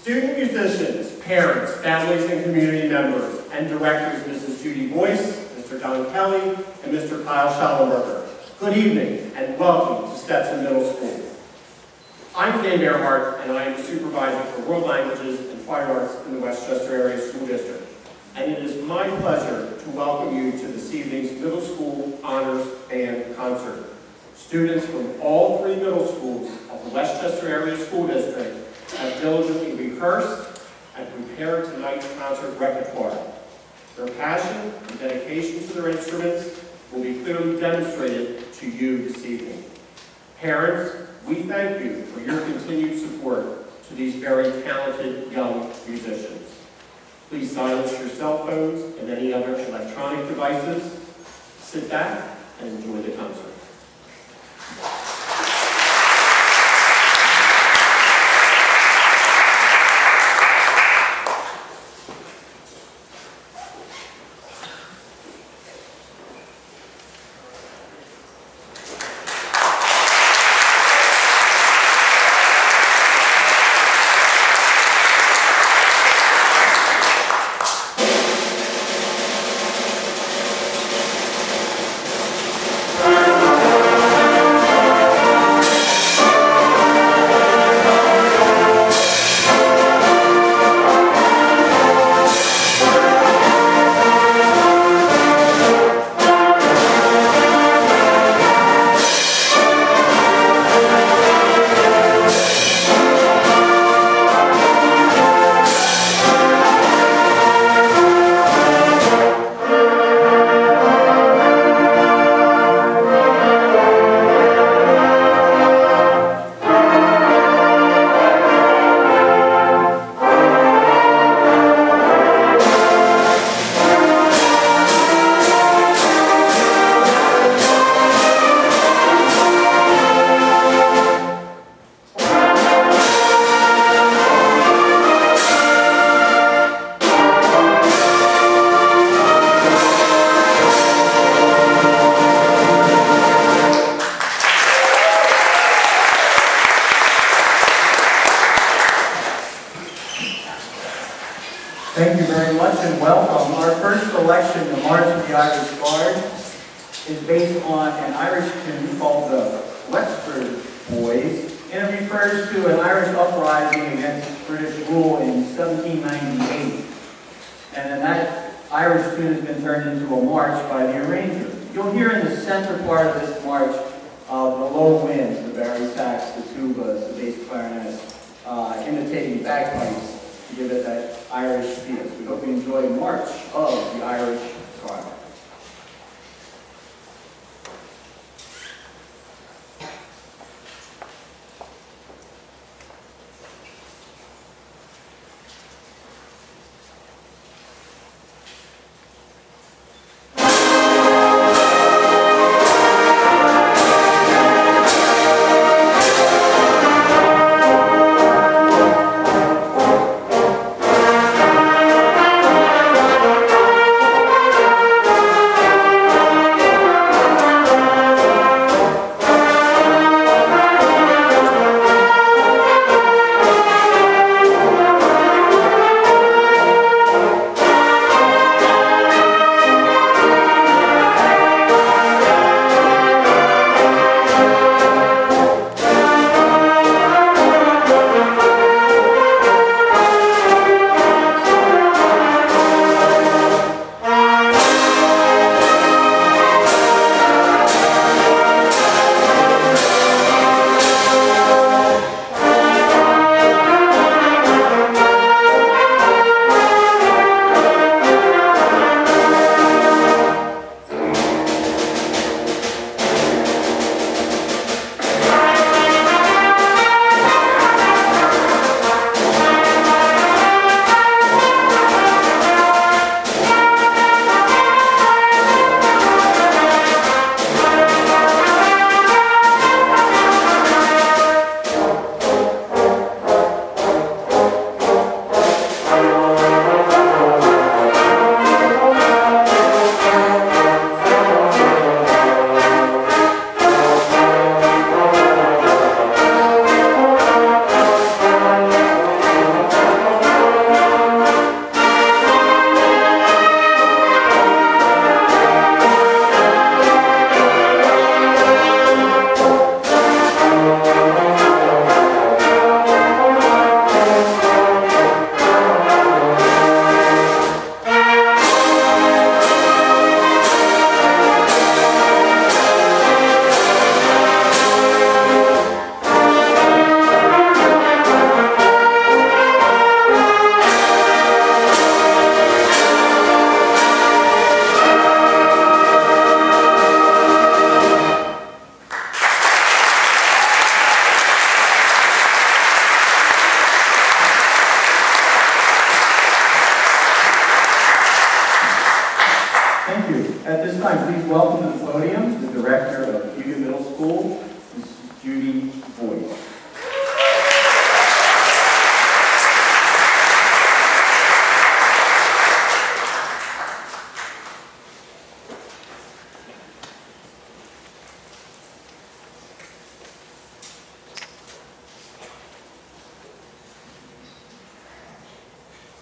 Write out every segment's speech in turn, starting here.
Student musicians, parents, families, and community members, and directors Mrs. Judy Voois, Mr. Don Kelley, and Mr. Kyle Shollenberger. Good evening, and welcome to Stetson Middle School. I'm Dave Earhart, and I am the supervisor for World Languages and Fine Arts in the Westchester Area School District. And it is my pleasure to welcome you to this evening's Middle School Honors Band Concert. Students from all three middle schools of the Westchester Area School District have diligently rehearsed and prepared tonight's concert repertoire. Their passion and dedication to their instruments will be clearly demonstrated to you this evening. Parents, we thank you for your continued support to these very talented young musicians. Please silence your cell phones and any other electronic devices. Sit back and enjoy the concert. Thank you very much and welcome. Our first selection, the March of the Irish Guard, is based on an Irish tune called the Wexford Boys, and it refers to an Irish uprising against British rule in 1798. And then that Irish tune has been turned into a march by the arranger. You'll hear in the center part of this march the low winds, the bari sax, the tubas, the bass clarinet, imitating bagpipes to give it that Irish feel. So we hope you enjoy March of the Irish Guard.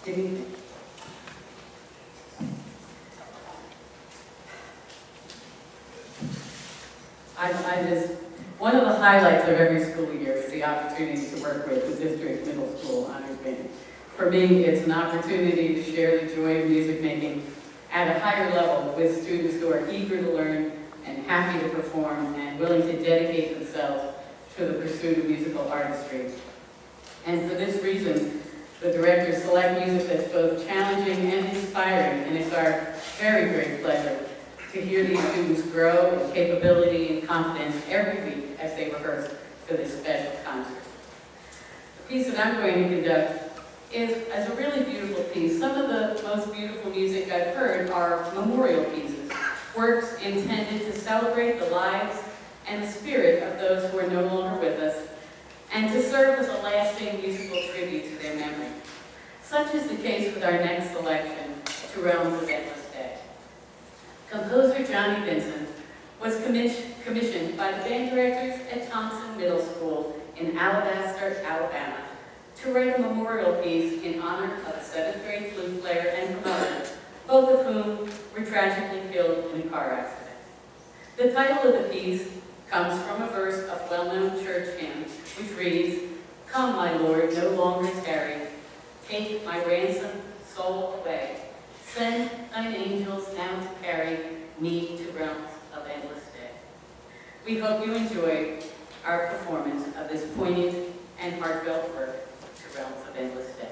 Good evening. One of the highlights of every school year is the opportunity to work with the district middle school honors band. For me, it's an opportunity to share the joy of music making at a higher level with students who are eager to learn and happy to perform and willing to dedicate themselves to the pursuit of musical artistry. And for this reason, the directors select music that's both challenging and inspiring, and it's our very great pleasure to hear these students grow in capability and confidence every week as they rehearse for this special concert. The piece that I'm going to conduct is a really beautiful piece. Some of the most beautiful music I've heard are memorial pieces, works intended to celebrate the lives and the spirit of those who are no longer with us, and to serve as a lasting musical tribute to their memory. Such is the case with our next selection, To Realms of Endless Day. Composer Johnny Vincent was commissioned by the band directors at Thompson Middle School in Alabaster, Alabama, to write a memorial piece in honor of a 7th grade flute player and promoter, both of whom were tragically killed in a car accident. The title of the piece comes from a verse of well-known church hymn, which reads, "Come, my Lord, no longer tarry. Take my ransomed soul away. Send thine angels now to carry me to realms of endless day." We hope you enjoy our performance of this poignant and heartfelt work, To Realms of Endless Day.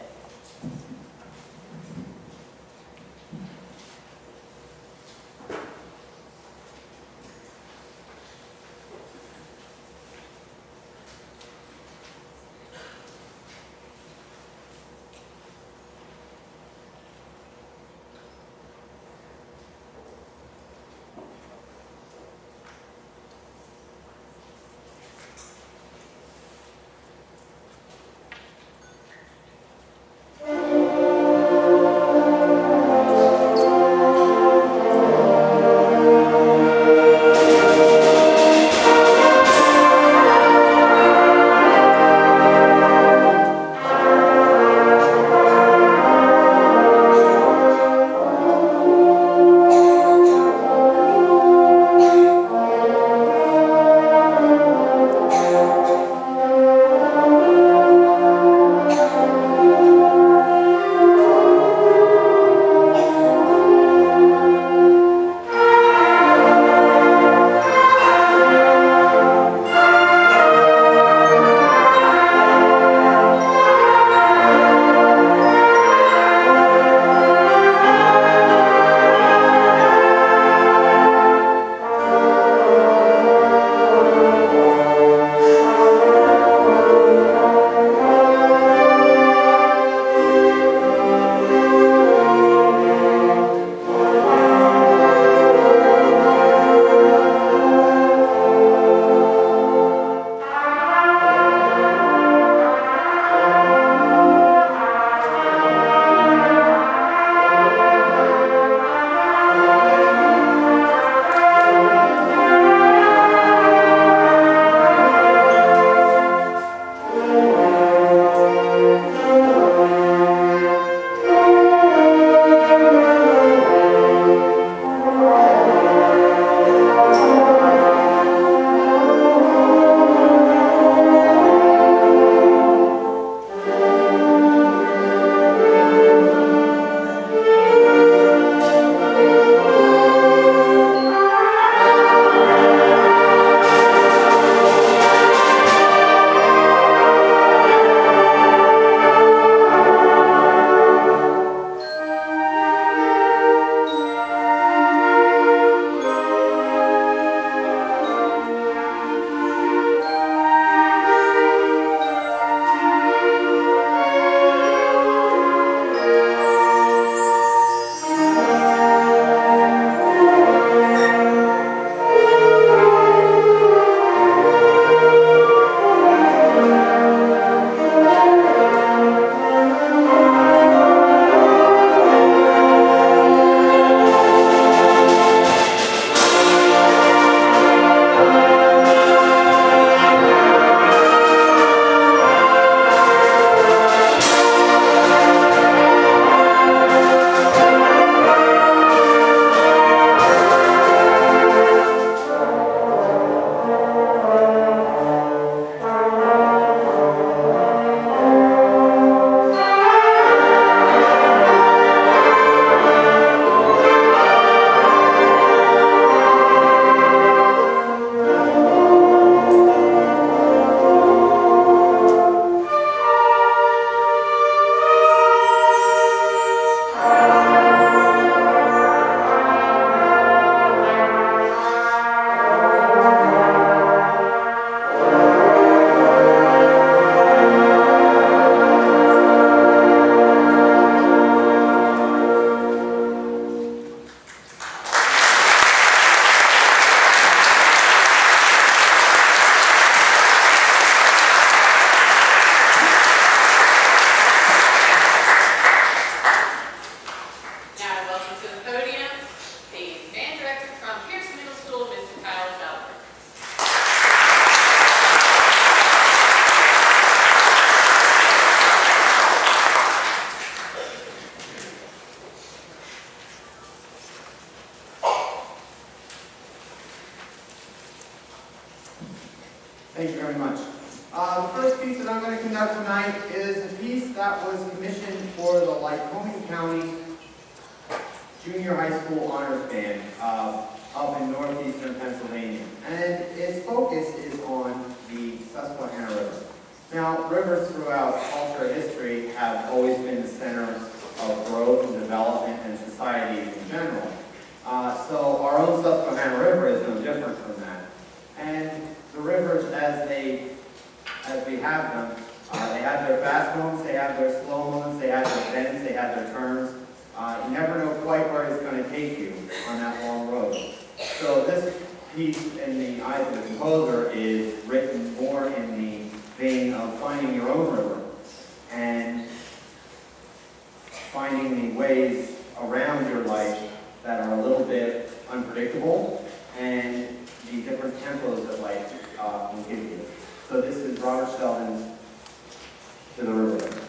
The first piece that I'm going to conduct tonight is a piece that was commissioned for the Lycoming County Junior High School Honors Band up in northeastern Pennsylvania. And its focus is on the Susquehanna River. Now, rivers throughout culture and history have always been the center of growth and development and society in general. So our own Susquehanna River is no different from that. And the rivers, as we have them, they have their fast moments, they have their slow moments, they have their bends, they have their turns. You never know quite where it's going to take you on that long road. So this piece in the eyes of the composer is written more in the vein of finding your own river and finding the ways around your life that are a little bit unpredictable and the different tempos that life will give you. So this is Robert Sheldon's To the River.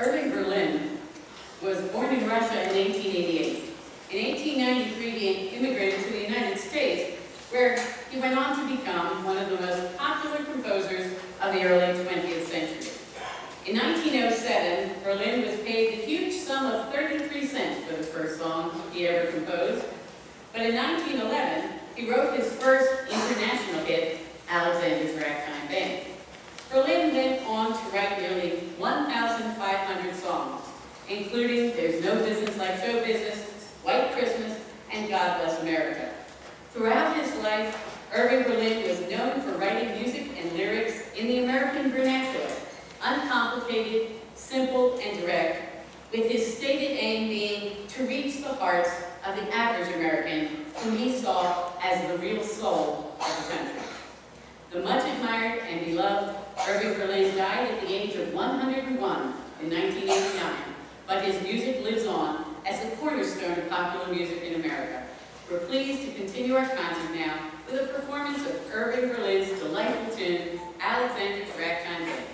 Irving Berlin was born in Russia in 1888. In 1893, he immigrated to the United States, where he went on to become one of the most popular composers of the early 20th century. In 1907, Berlin was paid the huge sum of 33 cents for the first song he ever composed. But in 1911, he wrote his first international hit, Alexander's Ragtime Band. Berlin went on to write nearly 1,500 songs, including There's No Business Like Show Business, White Christmas, and God Bless America. Throughout his life, Irving Berlin was known for writing music and lyrics in the American vernacular, uncomplicated, simple, and direct, with his stated aim being to reach the hearts of the average American, whom he saw as the real soul of the country. The much admired and beloved Irving Berlin died at the age of 101 in 1989, but his music lives on as the cornerstone of popular music in America. We're pleased to continue our concert now with a performance of Irving Berlin's delightful tune, Alexander's Ragtime Band.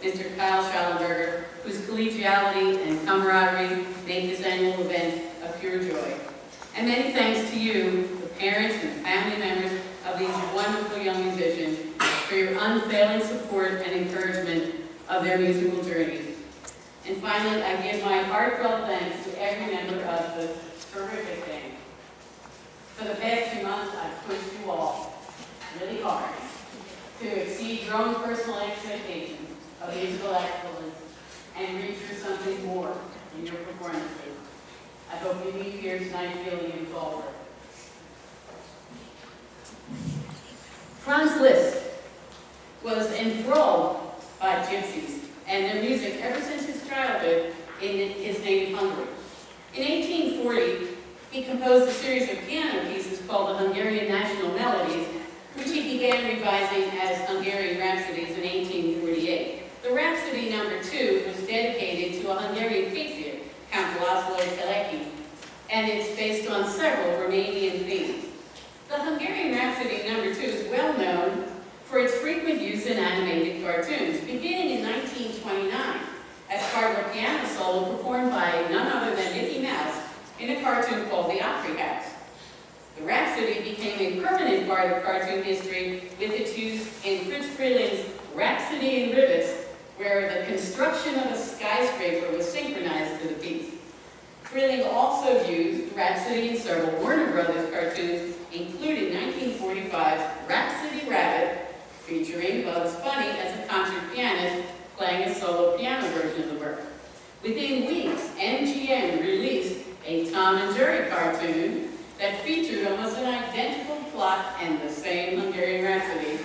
Mr. Shollenberger, whose collegiality and camaraderie make this annual event a pure joy. And many thanks to you, the parents and family members of these wonderful young musicians, for your unfailing support and encouragement of their musical journeys. And finally, I give my heartfelt thanks to every member of the terrific band. For the past 2 months, I've pushed you all really hard to exceed your own personal expectations of musical excellence and reach for something more in your performances. I hope you leave here tonight feeling involved. Franz Liszt was enthralled by gypsies and their music ever since his childhood in his native Hungary. In 1840, he composed a series of piano pieces called the Hungarian National Melodies, which he began revising as Hungarian Rhapsodies in 1848. The Rhapsody No. 2 was dedicated to a Hungarian patriot, Count Kelley, and it's based on several Romanian themes. The Hungarian Rhapsody No. 2 is well known for its frequent use in animated cartoons, beginning in 1929 as part of a piano solo performed by none other than Mickey Mouse in a cartoon called The Opry House. The Rhapsody part of cartoon history with its use in Fritz Freeling's Rhapsody in Rivets, where the construction of a skyscraper was synchronized to the piece. Freeling also used Rhapsody in several Warner Brothers cartoons, including 1945's Rhapsody Rabbit, featuring Bugs Bunny as a concert pianist playing a solo piano version of the work. Within weeks, MGM released a Tom and Jerry cartoon that featured almost an identical plot and the same Hungarian Rhapsody,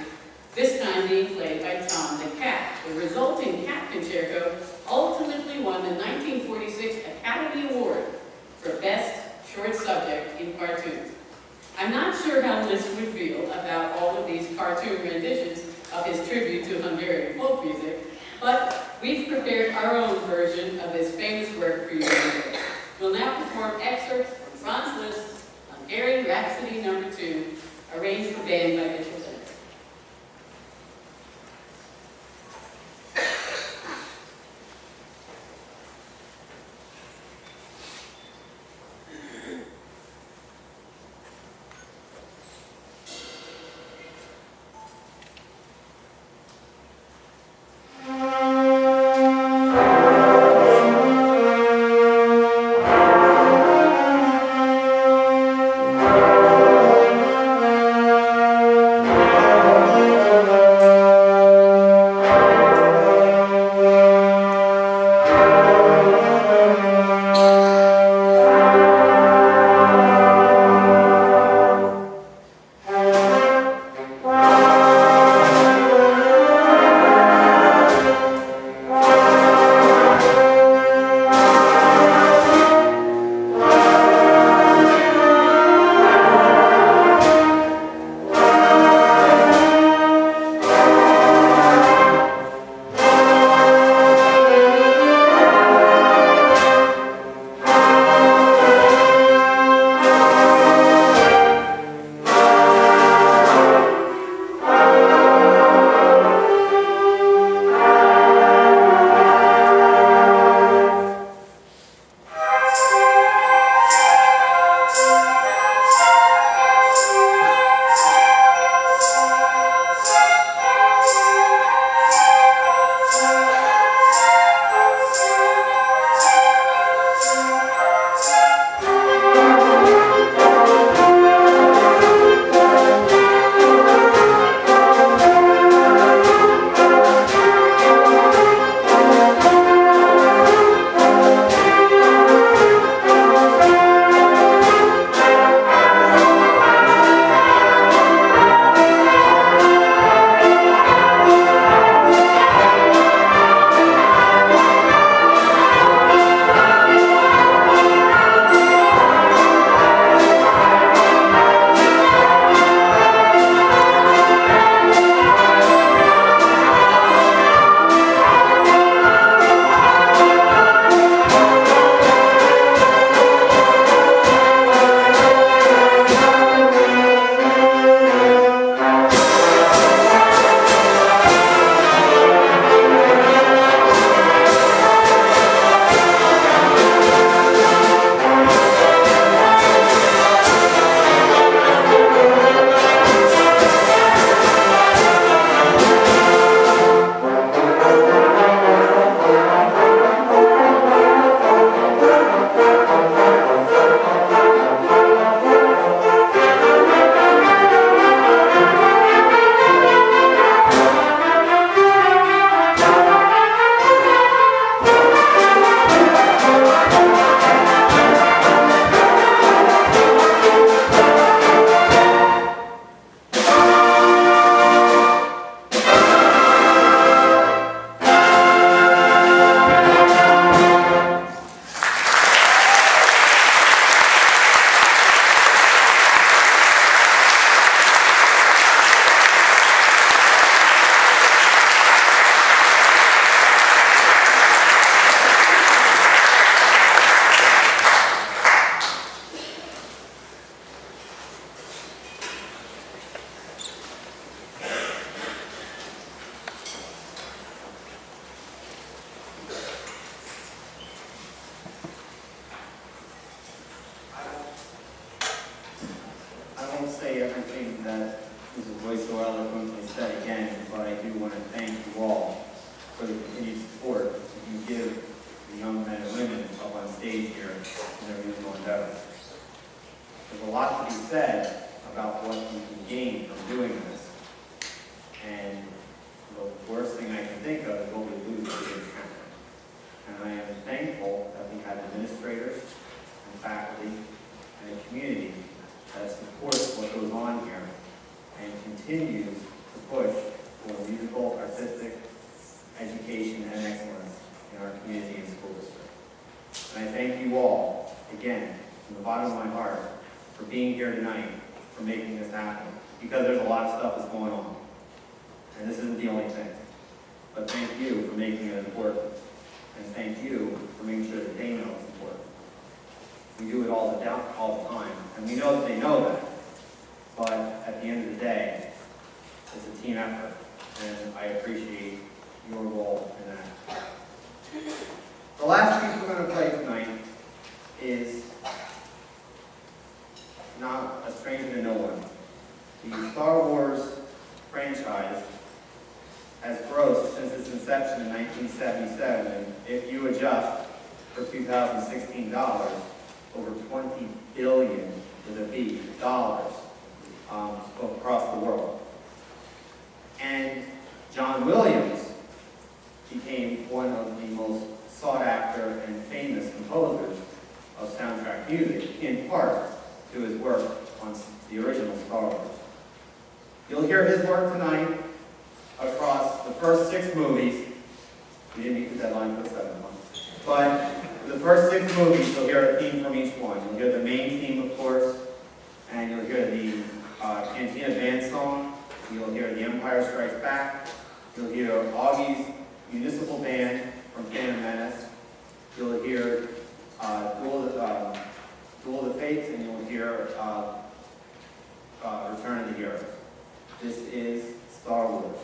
this time being played by Tom the Cat. The resulting cat concerto ultimately won the 1946 Academy Award for Best Short Subject in Cartoons. I'm not sure how Liszt would feel about all of these cartoon renditions of his tribute to Hungarian folk music, but we've prepared our own version of this famous work for you today. We'll now perform excerpts from Franz Liszt's Hungarian Rhapsody No. 2, arranged for band by Mitchell. say everything that Mrs. Voois so eloquently said again, but I do want to thank you all for the continued support that you give the young men and women up on stage here in their musical endeavors. There's a lot to be said about what you can gain from doing this. And the worst thing I can think of is what we lose by being talent. And I am thankful that we have administrators and faculty and a community that supports what goes on here and continues to push for musical, artistic education and excellence in our community and school district. And I thank you all, again, from the bottom of my heart, for being here tonight, for making this happen, because there's a lot of stuff that's going on. And this isn't the only thing. But thank you for making it important. And thank you for making sure that they know it's important. We do it all the time, and we know that they know that. But at the end of the day, it's a team effort, and I appreciate your role in that. The last piece we're going to play tonight is not a stranger to no one. The Star Wars franchise has grossed since its inception in 1977, and if you adjust for 2016 dollars, over $20 billion with a B dollars across the world. And John Williams became one of the most sought after and famous composers of soundtrack music, in part to his work on the original Star Wars. You'll hear his work tonight across the first 6 movies. We didn't meet the deadline for the 7th one. But the first 6 movies, you'll hear a theme from each one. You'll hear the main theme, of course, and you'll hear the Cantina Band song. You'll hear The Empire Strikes Back. You'll hear Augie's Municipal Band from Phantom Menace. You'll hear Duel of the Fates, and you'll hear Return of the Hero. This is Star Wars.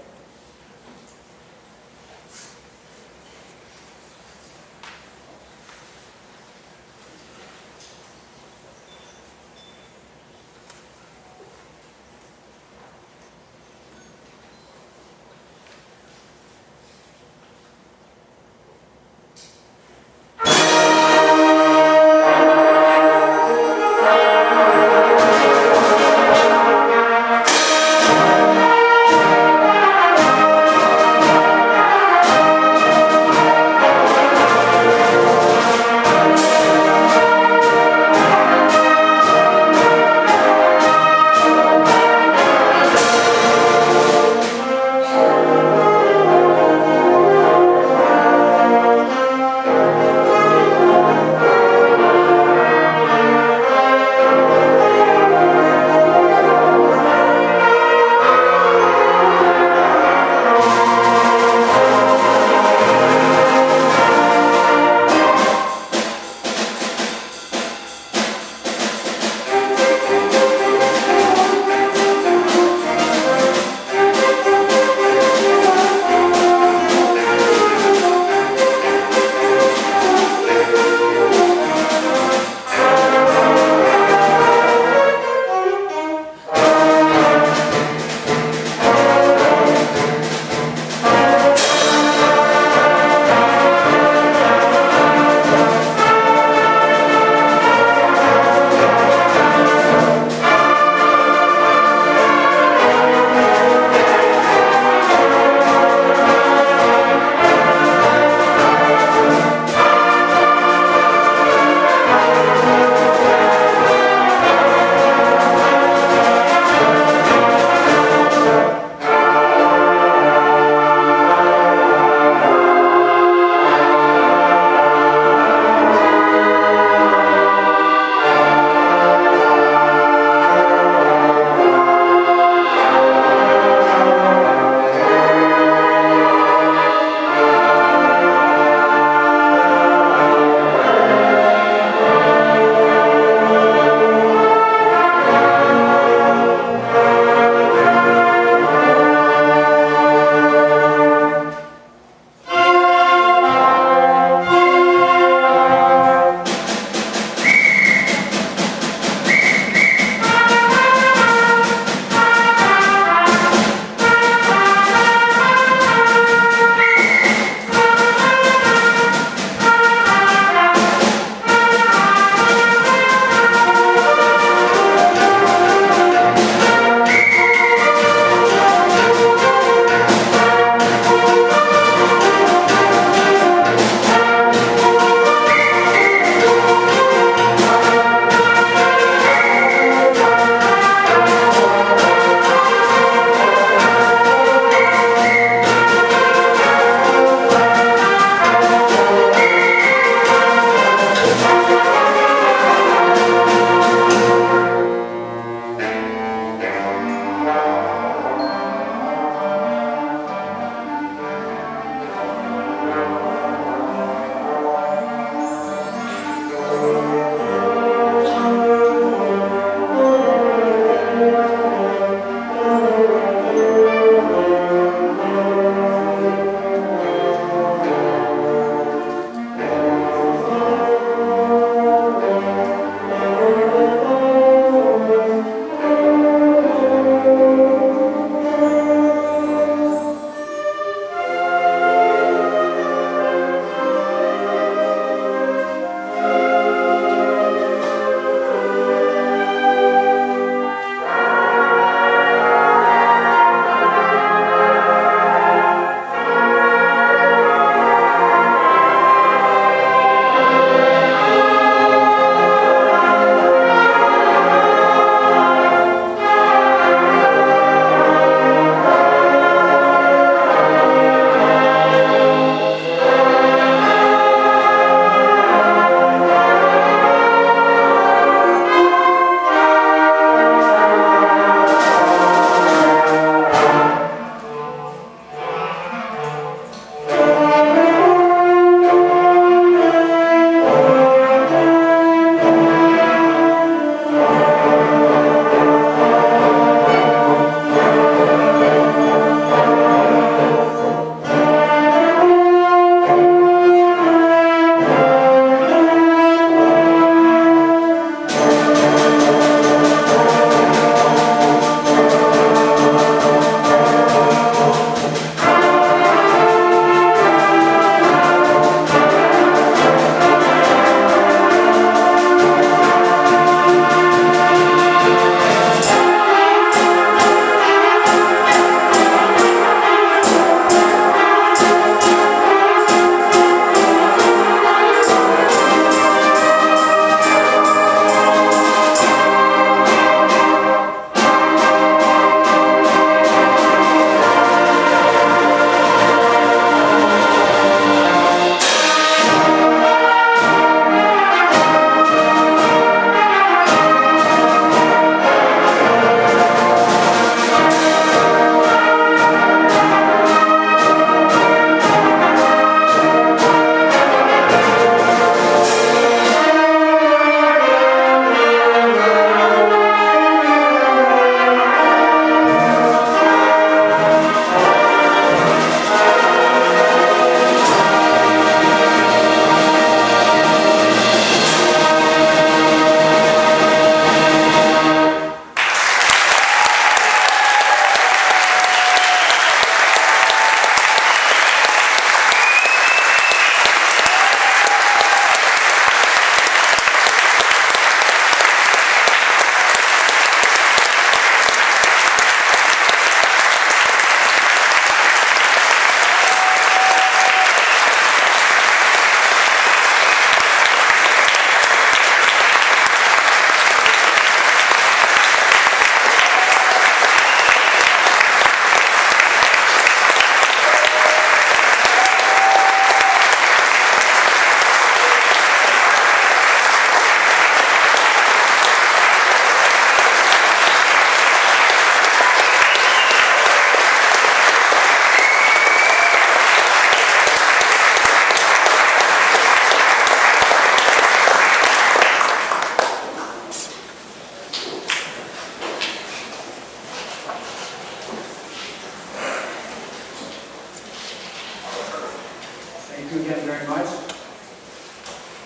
thank you again very much.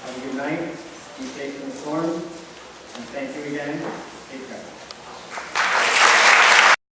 Have a good night. Be safe in the storm. And thank you again. Take care.